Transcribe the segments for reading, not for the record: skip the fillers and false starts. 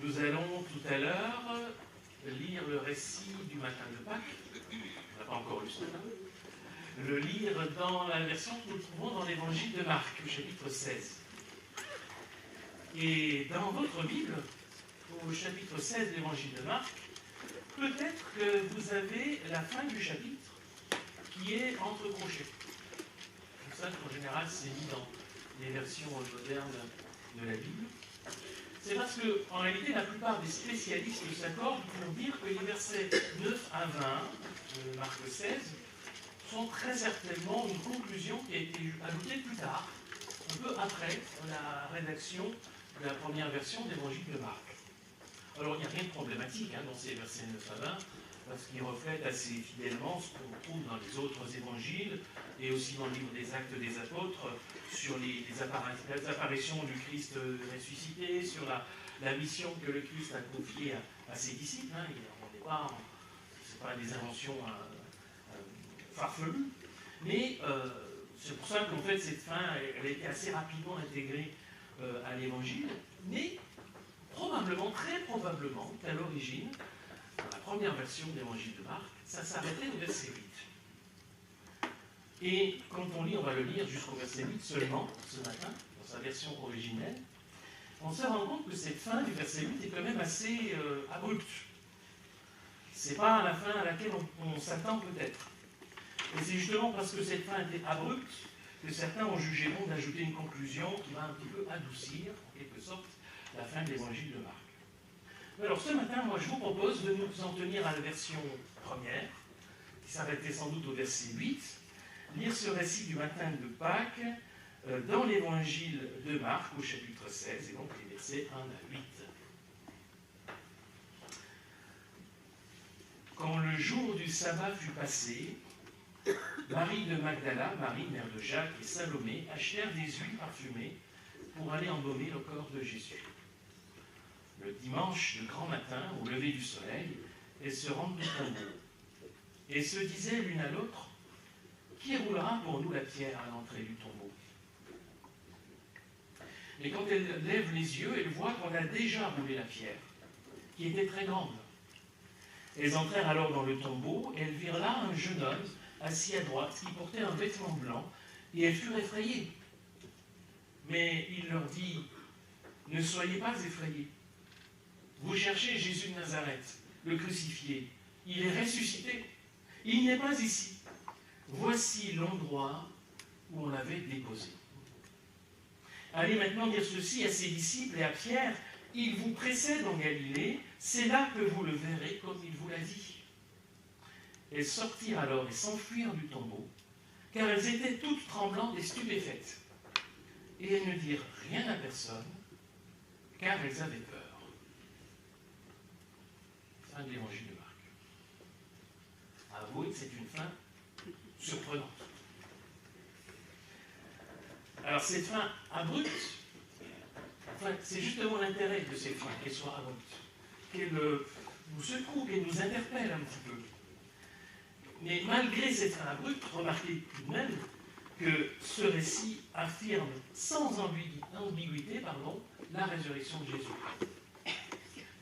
Nous allons tout à l'heure lire le récit du matin de Pâques. On n'a pas encore lu ce matin. Le lire dans la version que nous trouvons dans l'évangile de Marc, au chapitre 16. Et dans votre Bible, au chapitre 16 de l'évangile de Marc, peut-être que vous avez la fin du chapitre qui est entre crochets. C'est pour ça qu'en général, c'est mis dans les versions modernes de la Bible. C'est parce qu'en réalité, la plupart des spécialistes s'accordent pour dire que les versets 9 à 20 de Marc 16 sont très certainement une conclusion qui a été ajoutée plus tard, un peu après la rédaction de la première version de l'évangile de Marc. Alors, il n'y a rien de problématique dans ces versets 9 à 20, parce qu'ils reflètent assez fidèlement ce qu'on trouve dans les autres évangiles, et aussi dans le livre des Actes des Apôtres, sur les apparitions du Christ ressuscité, sur la mission que le Christ a confiée à ses disciples. Ce n'est pas des inventions farfelues, mais c'est pour ça qu'en fait, cette fin, elle a été assez rapidement intégrée à l'évangile, mais probablement, très probablement, qu'à l'origine, dans la première version de l'évangile de Marc, ça s'arrêtait au verset 8. Et quand on lit, on va le lire jusqu'au verset 8 seulement, ce matin, dans sa version originelle, on se rend compte que cette fin du verset 8 est quand même assez abrupte. C'est pas la fin à laquelle on s'attend peut-être. Et c'est justement parce que cette fin était abrupte que certains ont jugé bon d'ajouter une conclusion qui va un petit peu adoucir, en quelque sorte, la fin de l'évangile de Marc. Alors ce matin, moi je vous propose de nous en tenir à la version première, qui s'arrêtait sans doute au verset 8, lire ce récit du matin de Pâques dans l'évangile de Marc au chapitre 16, et donc les versets 1 à 8. Quand le jour du sabbat fut passé, Marie de Magdala, Marie, mère de Jacques, et Salomé achetèrent des huiles parfumées pour aller embaumer le corps de Jésus. Le dimanche de grand matin, au lever du soleil, elles se rendent au tombeau et se disaient l'une à l'autre: qui roulera pour nous la pierre à l'entrée du tombeau? Mais quand elles lèvent les yeux, elles voient qu'on a déjà roulé la pierre, qui était très grande. Elles entrèrent alors dans le tombeau et elles virent là un jeune homme assis à droite qui portait un vêtement blanc, et elles furent effrayées. Mais il leur dit: ne soyez pas effrayés. Vous cherchez Jésus de Nazareth, le crucifié. Il est ressuscité. Il n'est pas ici. Voici l'endroit où on l'avait déposé. Allez maintenant dire ceci à ses disciples et à Pierre: il vous précède en Galilée, c'est là que vous le verrez comme il vous l'a dit. Elles sortirent alors et s'enfuirent du tombeau, car elles étaient toutes tremblantes et stupéfaites. Et elles ne dirent rien à personne, car elles avaient peur. Fin de l'évangile de Marc. Avouez que c'est une fin surprenante. Alors cette fin abrupte, c'est justement l'intérêt de cette fin, qu'elle soit abrupte, qu'elle nous secoue, qu'elle nous interpelle un petit peu. Mais malgré cette fin abrupte, remarquez tout de même que ce récit affirme sans ambiguïté la résurrection de Jésus.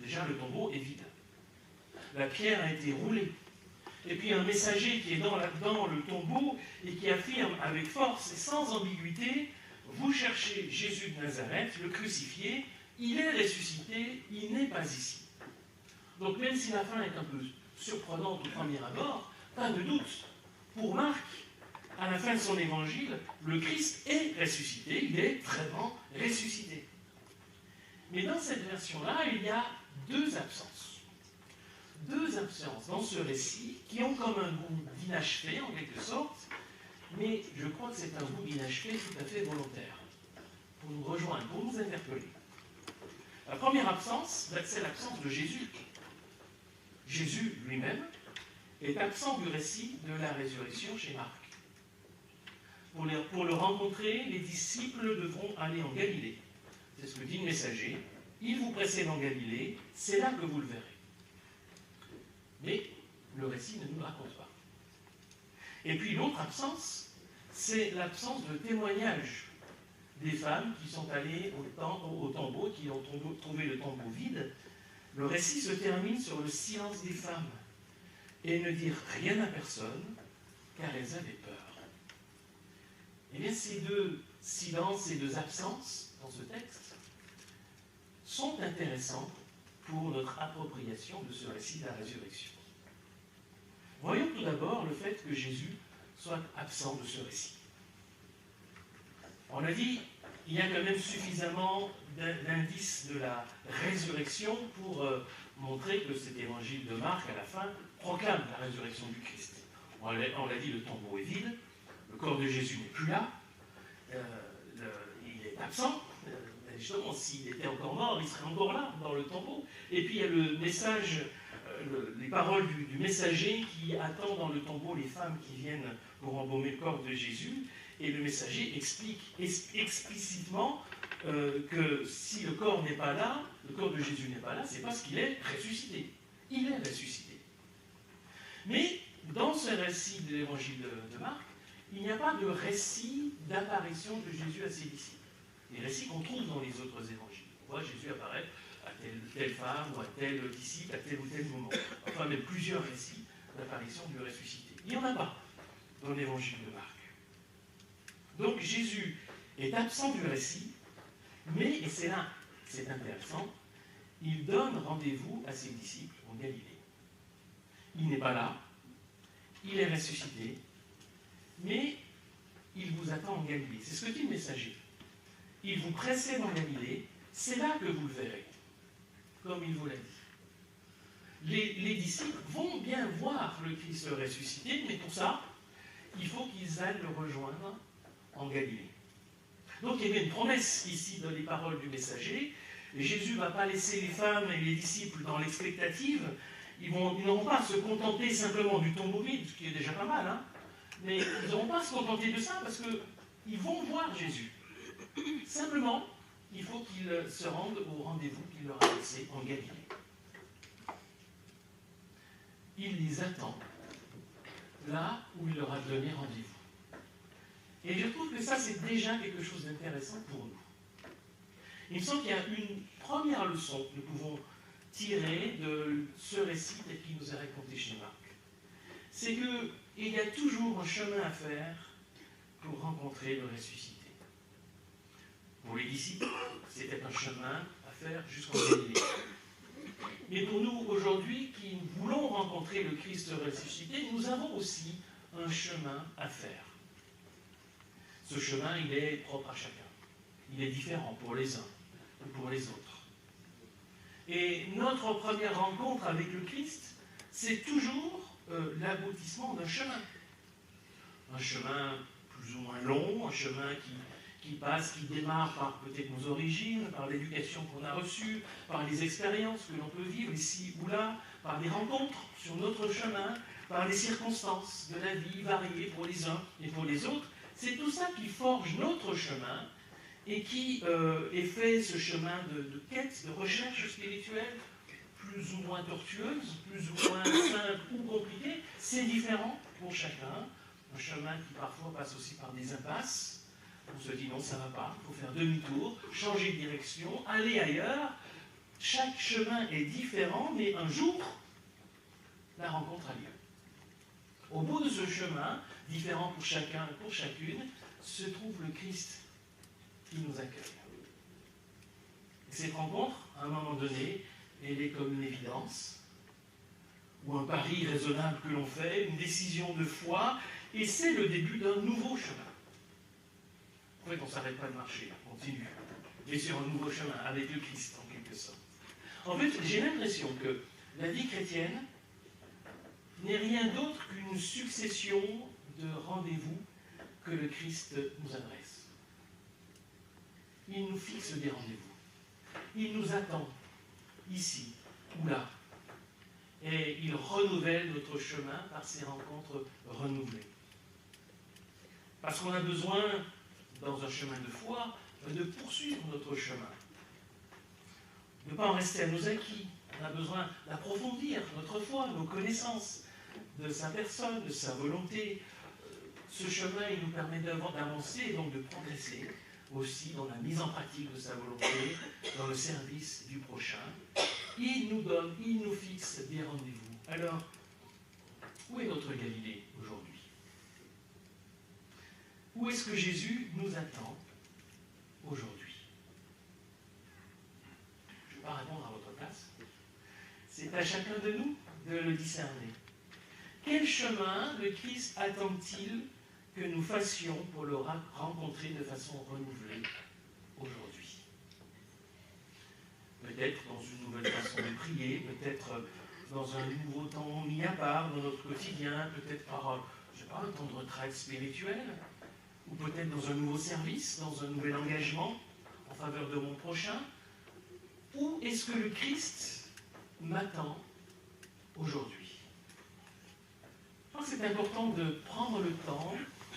Déjà, le tombeau est vide. La pierre a été roulée. Et puis un messager qui est dans le tombeau et qui affirme avec force et sans ambiguïté: vous cherchez Jésus de Nazareth, le crucifié, il est ressuscité, il n'est pas ici. Donc même si la fin est un peu surprenante au premier abord, pas de doute, pour Marc, à la fin de son évangile, le Christ est ressuscité, il est vraiment ressuscité. Mais dans cette version-là, il y a deux absences. Deux absences dans ce récit qui ont comme un goût d'inachevé en quelque sorte, mais je crois que c'est un goût d'inachevé tout à fait volontaire, pour nous rejoindre, pour nous interpeller. La première absence, c'est l'absence de Jésus. Jésus lui-même est absent du récit de la résurrection chez Marc. Pour le rencontrer, les disciples devront aller en Galilée. C'est ce que dit le messager. Il vous précède en Galilée, c'est là que vous le verrez. Mais le récit ne nous le raconte pas. Et puis l'autre absence, c'est l'absence de témoignage des femmes qui sont allées au tombeau, qui ont trouvé le tombeau vide. Le récit se termine sur le silence des femmes et ne dirent rien à personne car elles avaient peur. Eh bien, ces deux silences, ces deux absences dans ce texte sont intéressants pour notre appropriation de ce récit de la résurrection. Voyons tout d'abord le fait que Jésus soit absent de ce récit. On a dit, il y a quand même suffisamment d'indices de la résurrection pour montrer que cet évangile de Marc, à la fin, proclame la résurrection du Christ. On l'a dit, le tombeau est vide, le corps de Jésus n'est plus là, il est absent. Justement, s'il était encore mort, il serait encore là, dans le tombeau. Et puis il y a le message, les paroles du messager qui attend dans le tombeau les femmes qui viennent pour embaumer le corps de Jésus. Et le messager explique explicitement que si le corps n'est pas là, le corps de Jésus n'est pas là, c'est parce qu'il est ressuscité. Il est ressuscité. Mais dans ce récit de l'évangile de Marc, il n'y a pas de récit d'apparition de Jésus à ses disciples. Les récits qu'on trouve dans les autres évangiles. On voit Jésus apparaître à telle femme, ou à tel disciple, à tel ou tel moment. Enfin, même plusieurs récits d'apparition du ressuscité. Il n'y en a pas dans l'évangile de Marc. Donc Jésus est absent du récit, mais, et c'est là, c'est intéressant, il donne rendez-vous à ses disciples en Galilée. Il n'est pas là, il est ressuscité, mais il vous attend en Galilée. C'est ce que dit le messager. Il vous précède en Galilée, c'est là que vous le verrez, comme il vous l'a dit. Les disciples vont bien voir le Christ ressuscité, mais pour ça, il faut qu'ils aillent le rejoindre en Galilée. Donc il y avait une promesse ici dans les paroles du messager. Jésus ne va pas laisser les femmes et les disciples dans l'expectative. Ils n'auront pas à se contenter simplement du tombeau vide, ce qui est déjà pas mal, hein, mais ils n'auront pas à se contenter de ça parce qu'ils vont voir Jésus. Simplement, il faut qu'ils se rendent au rendez-vous qu'il leur a laissé en Galilée. Il les attend là où il leur a donné rendez-vous. Et je trouve que ça, c'est déjà quelque chose d'intéressant pour nous. Il me semble qu'il y a une première leçon que nous pouvons tirer de ce récit tel qu'il nous est raconté chez Marc. C'est qu'il y a toujours un chemin à faire pour rencontrer le ressuscité. Pour les disciples, c'était un chemin à faire jusqu'en Galilée. Mais pour nous, aujourd'hui, qui voulons rencontrer le Christ ressuscité, nous avons aussi un chemin à faire. Ce chemin, il est propre à chacun. Il est différent pour les uns ou pour les autres. Et notre première rencontre avec le Christ, c'est toujours l'aboutissement d'un chemin. Un chemin plus ou moins long, un chemin qui démarre par peut-être nos origines, par l'éducation qu'on a reçue, par les expériences que l'on peut vivre ici ou là, par des rencontres sur notre chemin, par les circonstances de la vie variées pour les uns et pour les autres. C'est tout ça qui forge notre chemin et qui est fait ce chemin de quête, de recherche spirituelle, plus ou moins tortueuse, plus ou moins simple ou compliquée. C'est différent pour chacun. Un chemin qui parfois passe aussi par des impasses. On se dit non, ça ne va pas, il faut faire demi-tour, changer de direction, aller ailleurs. Chaque chemin est différent, mais un jour, la rencontre a lieu. Au bout de ce chemin, différent pour chacun et pour chacune, se trouve le Christ qui nous accueille. Et cette rencontre, à un moment donné, elle est comme une évidence, ou un pari raisonnable que l'on fait, une décision de foi, et c'est le début d'un nouveau chemin. En fait, on ne s'arrête pas de marcher, on continue, mais sur un nouveau chemin, avec le Christ, en quelque sorte. En fait, j'ai l'impression que la vie chrétienne n'est rien d'autre qu'une succession de rendez-vous que le Christ nous adresse. Il nous fixe des rendez-vous. Il nous attend, ici ou là. Et il renouvelle notre chemin par ces rencontres renouvelées. Parce qu'on a besoin, dans un chemin de foi, de poursuivre notre chemin. De ne pas en rester à nos acquis. On a besoin d'approfondir notre foi, nos connaissances de sa personne, de sa volonté. Ce chemin, il nous permet d'avancer et donc de progresser aussi dans la mise en pratique de sa volonté, dans le service du prochain. Il nous donne, il nous fixe des rendez-vous. Alors, où est notre Galilée aujourd'hui? Où est-ce que Jésus nous attend aujourd'hui? Je ne vais pas répondre à votre place. C'est à chacun de nous de le discerner. Quel chemin le Christ attend-il que nous fassions pour le rencontrer de façon renouvelée aujourd'hui? Peut-être dans une nouvelle façon de prier, peut-être dans un nouveau temps mis à part dans notre quotidien, peut-être par, je sais pas, un temps de retraite spirituelle, ou peut-être dans un nouveau service, dans un nouvel engagement en faveur de mon prochain. Où est-ce que le Christ m'attend aujourd'hui? Je pense que c'est important de prendre le temps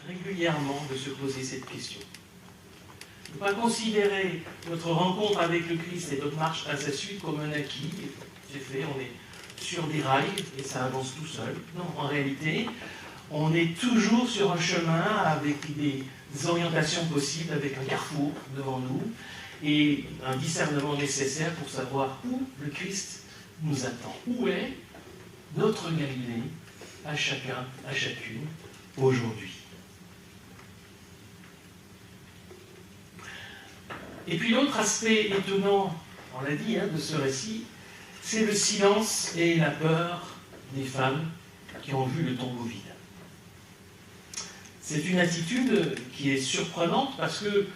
régulièrement de se poser cette question. Ne pas considérer notre rencontre avec le Christ et notre marche à sa suite comme un acquis. C'est fait, on est sur des rails et ça avance tout seul. Non, en réalité, on est toujours sur un chemin avec des orientations possibles, avec un carrefour devant nous et un discernement nécessaire pour savoir où le Christ nous attend. Où est notre Galilée à chacun, à chacune, aujourd'hui? Et puis l'autre aspect étonnant, on l'a dit, de ce récit, c'est le silence et la peur des femmes qui ont vu le tombeau vide. C'est une attitude qui est surprenante parce que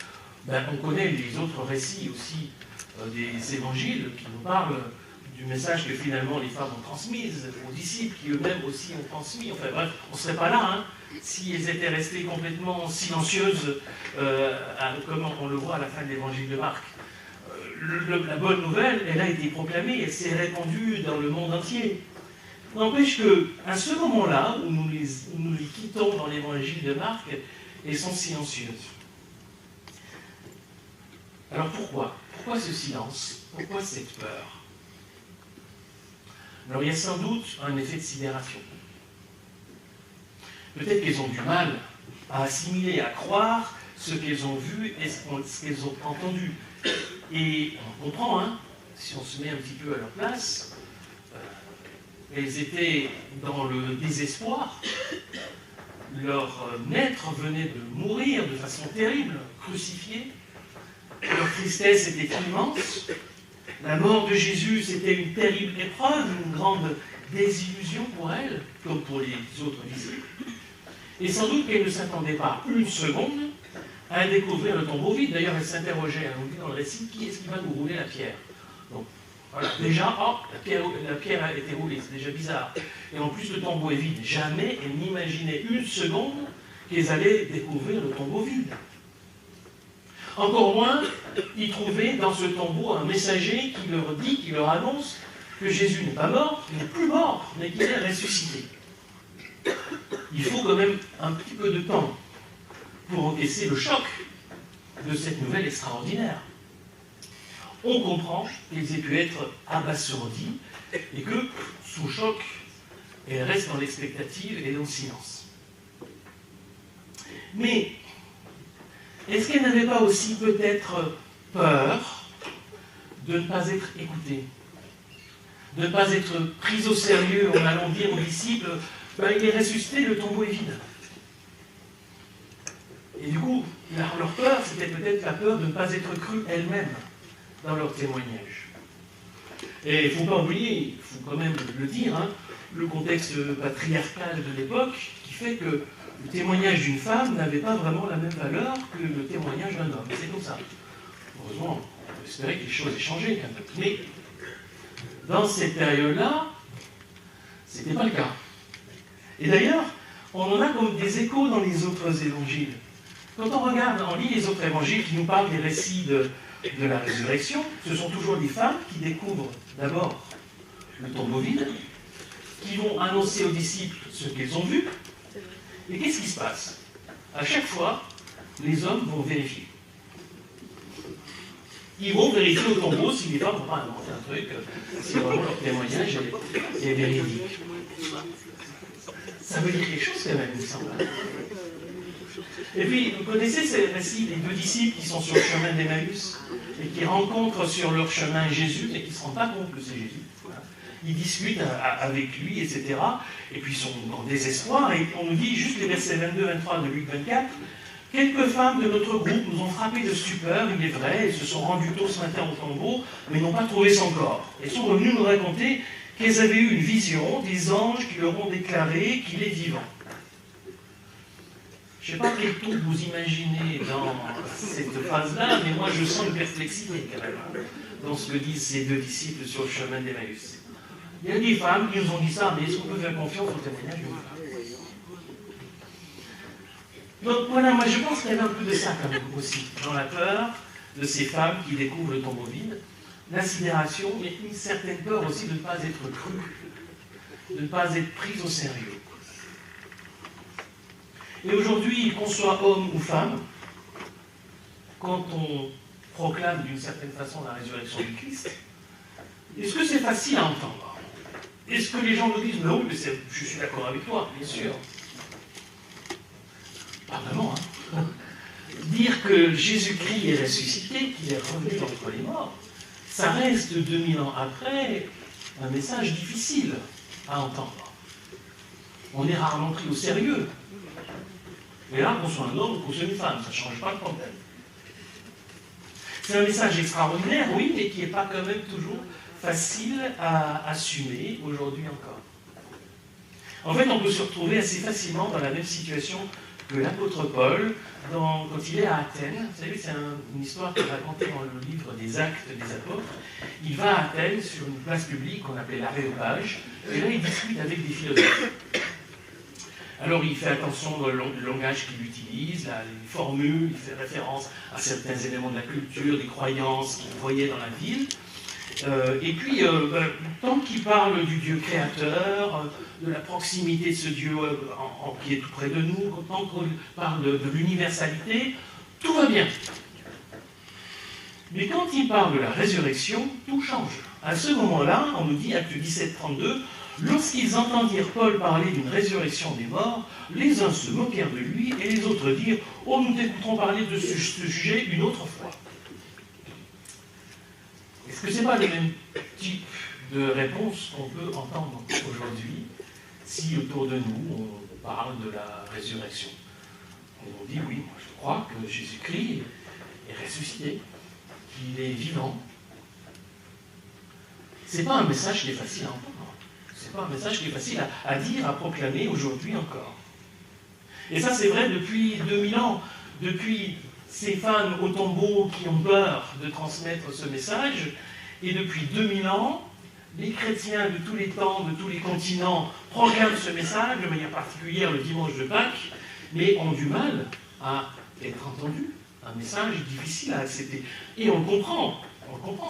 on connaît les autres récits aussi des évangiles qui nous parlent du message que finalement les femmes ont transmis aux disciples, qui eux-mêmes aussi ont transmis. Enfin bref, on ne serait pas là si elles étaient restées complètement silencieuses, comme on le voit à la fin de l'évangile de Marc. La bonne nouvelle, elle a été proclamée, elle s'est répandue dans le monde entier. N'empêche qu'à ce moment-là, où nous les quittons dans l'évangile de Marc, elles sont silencieuses. Alors pourquoi? Pourquoi ce silence? Pourquoi cette peur? Alors il y a sans doute un effet de sidération. Peut-être qu'elles ont du mal à assimiler, à croire ce qu'elles ont vu et ce qu'elles ont entendu. Et on comprend, si on se met un petit peu à leur place, elles étaient dans le désespoir. Leur maître venait de mourir de façon terrible, crucifié. Leur tristesse était immense. La mort de Jésus, c'était une terrible épreuve, une grande désillusion pour elles, comme pour les autres disciples. Et sans doute qu'elles ne s'attendaient pas une seconde à découvrir le tombeau vide. D'ailleurs, elles s'interrogeaient, on dit dans le récit, qui est-ce qui va nous rouler la pierre? Donc, voilà, déjà, la pierre a été roulée, c'est déjà bizarre. Et en plus, le tombeau est vide. Jamais elles n'imaginaient une seconde qu'elles allaient découvrir le tombeau vide. Encore moins, ils trouvaient dans ce tombeau un messager qui leur annonce que Jésus n'est pas mort, qu'il n'est plus mort, mais qu'il est ressuscité. Il faut quand même un petit peu de temps pour encaisser le choc de cette nouvelle extraordinaire. On comprend qu'elles aient pu être abasourdies et que, sous choc, elles restent dans l'expectative et dans le silence. Mais est-ce qu'elles n'avaient pas aussi peut-être peur de ne pas être écoutées, de ne pas être prises au sérieux en allant dire aux disciples il est ressuscité, le tombeau est vide. Et du coup, leur peur, c'était peut-être la peur de ne pas être crues elles-mêmes dans leur témoignage. Et il ne faut pas oublier, il faut quand même le dire, le contexte patriarcal de l'époque qui fait que le témoignage d'une femme n'avait pas vraiment la même valeur que le témoignage d'un homme. C'est comme ça. Heureusement, on peut espérer que les choses aient changé quand même. Mais dans cette période-là, ce n'était pas le cas. Et d'ailleurs, on en a comme des échos dans les autres évangiles. Quand on regarde, on lit les autres évangiles qui nous parlent des récits de la résurrection, ce sont toujours des femmes qui découvrent d'abord le tombeau vide, qui vont annoncer aux disciples ce qu'elles ont vu. Et qu'est-ce qui se passe? À chaque fois, les hommes vont vérifier. Ils vont vérifier au tombeau si les femmes n'ont pas inventé un truc, si vraiment leur témoignage est véridique. Ça veut dire quelque chose quand même, il me semble. Et puis, vous connaissez ces récits des deux disciples qui sont sur le chemin d'Emmaüs et qui rencontrent sur leur chemin Jésus et qui ne se rendent pas compte que c'est Jésus. Voilà. Ils discutent avec lui, etc. Et puis ils sont en désespoir. Et on nous dit juste les versets 22-23 de Luc 24. Quelques femmes de notre groupe nous ont frappés de stupeur, il est vrai, et se sont rendues tôt ce matin au tombeau, mais n'ont pas trouvé son corps. Elles sont venues nous raconter qu'elles avaient eu une vision des anges qui leur ont déclaré qu'il est vivant. Je ne sais pas quel tour vous imaginez dans cette phrase-là, mais moi je sens une perplexité quand même dans ce que disent ces deux disciples sur le chemin d'Emmaüs. Il y a des femmes qui nous ont dit ça, mais est-ce qu'on peut faire confiance au témoignage d'une femme? Donc voilà, moi je pense qu'il y avait un peu de ça quand même aussi, dans la peur de ces femmes qui découvrent le tombeau vide, la sidération, mais une certaine peur aussi de ne pas être crues, de ne pas être prises au sérieux. Et aujourd'hui, qu'on soit homme ou femme, quand on proclame d'une certaine façon la résurrection du Christ, est-ce que c'est facile à entendre? Est-ce que les gens nous disent non, mais je suis d'accord avec toi, bien sûr. Pas vraiment, hein. Dire que Jésus-Christ est ressuscité, qu'il est revenu d'entre les morts, ça reste 2000 ans après un message difficile à entendre. On est rarement pris au sérieux. Et là, qu'on soit un homme ou qu'on soit une femme, ça ne change pas le problème. C'est un message extraordinaire, oui, mais qui n'est pas quand même toujours facile à assumer aujourd'hui encore. En fait, on peut se retrouver assez facilement dans la même situation que l'apôtre Paul quand il est à Athènes. Vous savez, c'est une histoire qui est racontée dans le livre des Actes des Apôtres. Il va à Athènes sur une place publique qu'on appelait l'Aréopage, et là il discute avec des philosophes. Alors il fait attention au langage qu'il utilise, les formules, il fait référence à certains éléments de la culture, des croyances qu'il voyait dans la ville. Et puis, tant qu'il parle du Dieu créateur, de la proximité de ce Dieu qui est tout près de nous, tant qu'il parle de l'universalité, tout va bien. Mais quand il parle de la résurrection, tout change. À ce moment-là, on nous dit, Acte 17, 32, lorsqu'ils entendirent Paul parler d'une résurrection des morts, les uns se moquèrent de lui et les autres dirent « Oh, nous t'écouterons parler de ce sujet une autre fois ». Est-ce que ce n'est pas le même type de réponse qu'on peut entendre aujourd'hui si autour de nous on parle de la résurrection? On dit oui, moi je crois que Jésus-Christ est ressuscité, qu'il est vivant. Ce n'est pas un message qui est facile à entendre. Ce n'est pas un message qui est facile à dire, à proclamer aujourd'hui encore. Et ça c'est vrai depuis 2000 ans, depuis ces femmes au tombeau qui ont peur de transmettre ce message, et depuis 2000 ans, les chrétiens de tous les temps, de tous les continents, proclament ce message, de manière particulière le dimanche de Pâques, mais ont du mal à être entendus. Un message difficile à accepter. Et on comprend,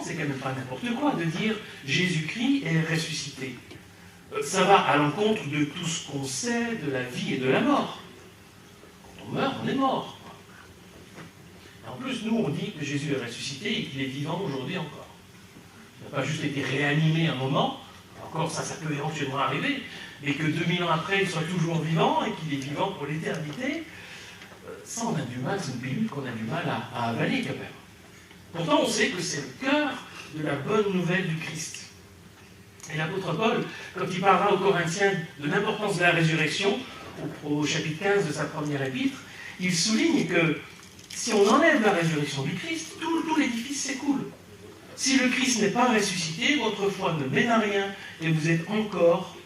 c'est quand même pas n'importe quoi de dire Jésus-Christ est ressuscité. Ça va à l'encontre de tout ce qu'on sait de la vie et de la mort. Quand on meurt, on est mort. En plus, nous, on dit que Jésus est ressuscité et qu'il est vivant aujourd'hui encore. Il n'a pas juste été réanimé un moment, encore ça peut éventuellement arriver, mais que 2000 ans après, il soit toujours vivant et qu'il est vivant pour l'éternité, ça, on a du mal, c'est une pilule qu'on a du mal à avaler quand même. Pourtant, on sait que c'est le cœur de la bonne nouvelle du Christ. Et l'apôtre Paul, quand il parlera aux Corinthiens de l'importance de la résurrection, au chapitre 15 de sa première épître, il souligne que si on enlève la résurrection du Christ, tout l'édifice s'écoule. Si le Christ n'est pas ressuscité, votre foi ne mène à rien et vous êtes encore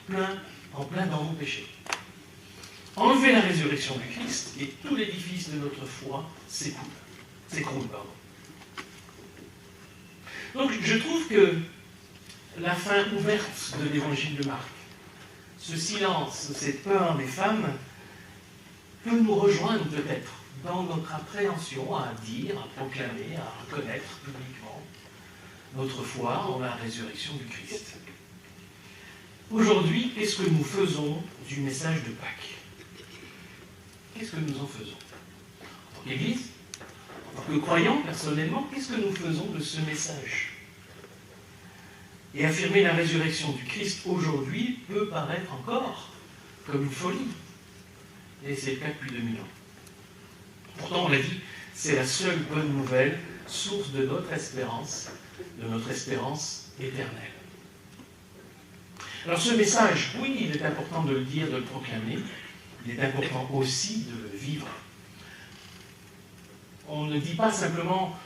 en plein dans vos péchés. Enlevez la résurrection du Christ et tout l'édifice de notre foi s'écroule. Donc je trouve que la fin ouverte de l'évangile de Marc, ce silence, cette peur des femmes, peut nous rejoindre peut-être dans notre appréhension à dire, à proclamer, à reconnaître publiquement notre foi en la résurrection du Christ. Aujourd'hui, qu'est-ce que nous faisons du message de Pâques? Qu'est-ce que nous en faisons? En tant qu'Église, en tant que croyants, personnellement, qu'est-ce que nous faisons de ce message? Et affirmer la résurrection du Christ aujourd'hui peut paraître encore comme une folie. Et c'est le cas depuis 2000 ans. Pourtant, on l'a dit, c'est la seule bonne nouvelle, source de notre espérance éternelle. Alors ce message, oui, il est important de le dire, de le proclamer, il est important aussi de le vivre. On ne dit pas simplement,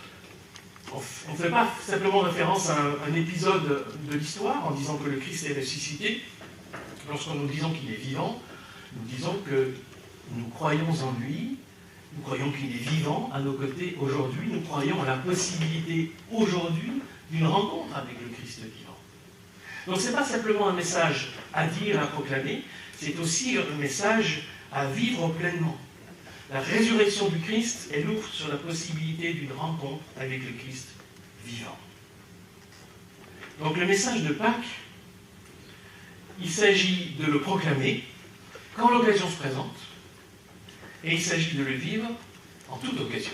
on ne fait pas simplement référence à un épisode de l'histoire en disant que le Christ est ressuscité. Lorsque nous disons qu'il est vivant, nous disons que nous croyons en lui, nous croyons qu'il est vivant à nos côtés aujourd'hui, nous croyons à la possibilité aujourd'hui d'une rencontre avec le Christ vivant. Donc ce n'est pas simplement un message à dire, à proclamer, c'est aussi un message à vivre pleinement. La résurrection du Christ, elle ouvre sur la possibilité d'une rencontre avec le Christ vivant. Donc le message de Pâques, il s'agit de le proclamer quand l'occasion se présente, et il s'agit de le vivre en toute occasion.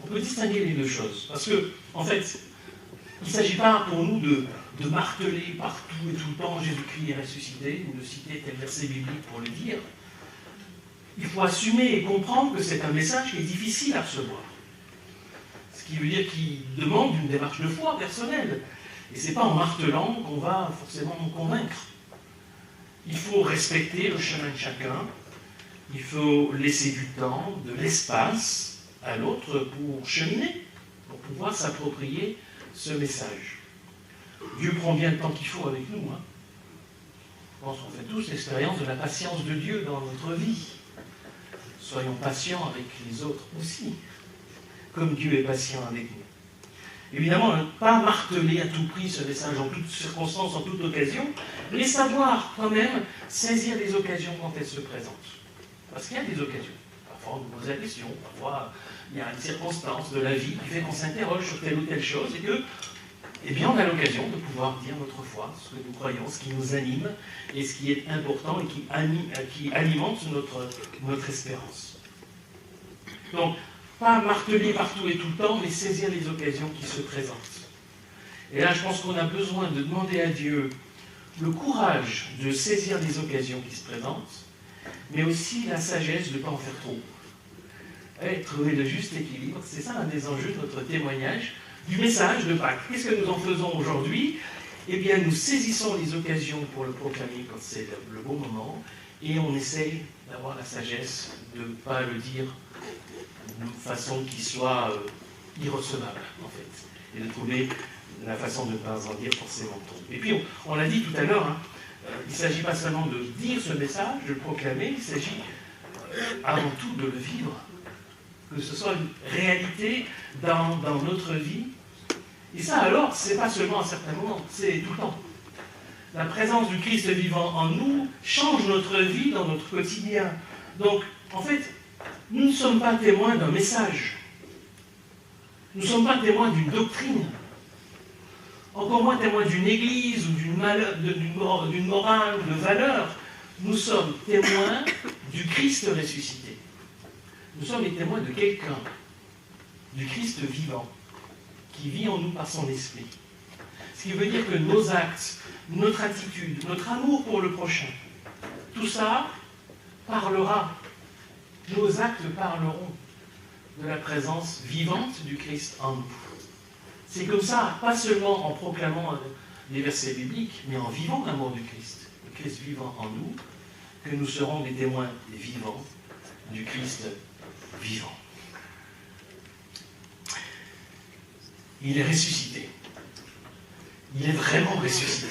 On peut distinguer les deux choses, parce que, en fait, il ne s'agit pas pour nous de marteler partout et tout le temps Jésus-Christ est ressuscité, ou de citer tel verset biblique pour le dire. Il faut assumer et comprendre que c'est un message qui est difficile à recevoir. Ce qui veut dire qu'il demande une démarche de foi personnelle. Et ce n'est pas en martelant qu'on va forcément nous convaincre. Il faut respecter le chemin de chacun. Il faut laisser du temps, de l'espace à l'autre pour cheminer, pour pouvoir s'approprier ce message. Dieu prend bien le temps qu'il faut avec nous. Je pense qu'on fait tous l'expérience de la patience de Dieu dans notre vie. Soyons patients avec les autres aussi, comme Dieu est patient avec nous. Évidemment, ne pas marteler à tout prix ce message en toutes circonstances, en toute occasion, mais savoir quand même saisir les occasions quand elles se présentent. Parce qu'il y a des occasions. Parfois on nous pose la question, parfois il y a une circonstance de la vie qui fait qu'on s'interroge sur telle ou telle chose et que, eh bien, on a l'occasion de pouvoir dire notre foi, ce que nous croyons, ce qui nous anime et ce qui est important et qui alimente notre espérance. Donc, pas marteler partout et tout le temps, mais saisir les occasions qui se présentent. Et là, je pense qu'on a besoin de demander à Dieu le courage de saisir les occasions qui se présentent, mais aussi la sagesse de ne pas en faire trop. Et trouver le juste équilibre, c'est ça un des enjeux de notre témoignage, du message de Pâques. Qu'est-ce que nous en faisons aujourd'hui? Eh bien, nous saisissons les occasions pour le proclamer quand c'est le bon moment, et on essaye d'avoir la sagesse de ne pas le dire d'une façon qui soit irrecevable, en fait, et de trouver la façon de ne pas en dire forcément trop. Et puis, on l'a dit tout à l'heure, il ne s'agit pas seulement de dire ce message, de le proclamer, il s'agit avant tout de le vivre, que ce soit une réalité dans notre vie. Et ça alors, c'est pas seulement à certains moments, c'est tout le temps. La présence du Christ vivant en nous change notre vie dans notre quotidien. Donc, en fait, nous ne sommes pas témoins d'un message. Nous ne sommes pas témoins d'une doctrine. Encore moins témoins d'une église ou d'une morale ou de valeur. Nous sommes témoins du Christ ressuscité. Nous sommes les témoins de quelqu'un, du Christ vivant, qui vit en nous par son esprit. Ce qui veut dire que nos actes, notre attitude, notre amour pour le prochain, tout ça parlera. Nos actes parleront de la présence vivante du Christ en nous. C'est comme ça, pas seulement en proclamant les versets bibliques, mais en vivant l'amour du Christ, le Christ vivant en nous, que nous serons des témoins vivants du Christ vivant. Il est ressuscité. Il est vraiment ressuscité.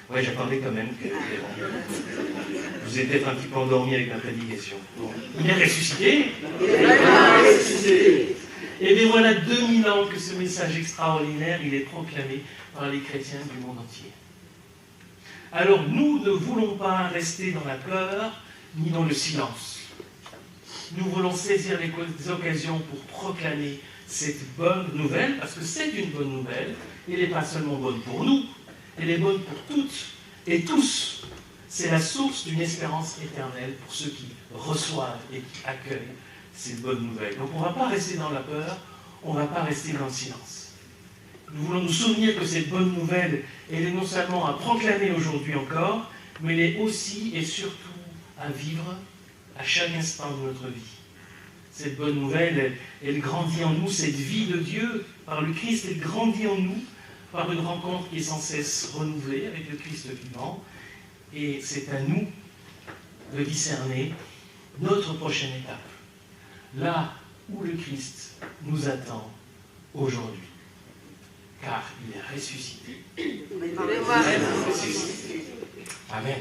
Oui, j'attendais quand même que vous êtes peut-être un petit peu endormi avec ma prédication. Bon. Il est ressuscité. Il est ressuscité. Et bien voilà 2000 ans que ce message extraordinaire, il est proclamé par les chrétiens du monde entier. Alors nous ne voulons pas rester dans la peur ni dans le silence. Nous voulons saisir les occasions pour proclamer cette bonne nouvelle, parce que c'est une bonne nouvelle. Elle n'est pas seulement bonne pour nous, elle est bonne pour toutes et tous. C'est la source d'une espérance éternelle pour ceux qui reçoivent et qui accueillent cette bonne nouvelle. Donc on ne va pas rester dans la peur, on ne va pas rester dans le silence. Nous voulons nous souvenir que cette bonne nouvelle, elle est non seulement à proclamer aujourd'hui encore, mais elle est aussi et surtout à vivre à chaque instant de notre vie. cette bonne nouvelle, elle grandit en nous, cette vie de Dieu par le Christ, elle grandit en nous par une rencontre qui est sans cesse renouvelée avec le Christ vivant. Et c'est à nous de discerner notre prochaine étape, là où le Christ nous attend aujourd'hui. Car il est ressuscité. Amen.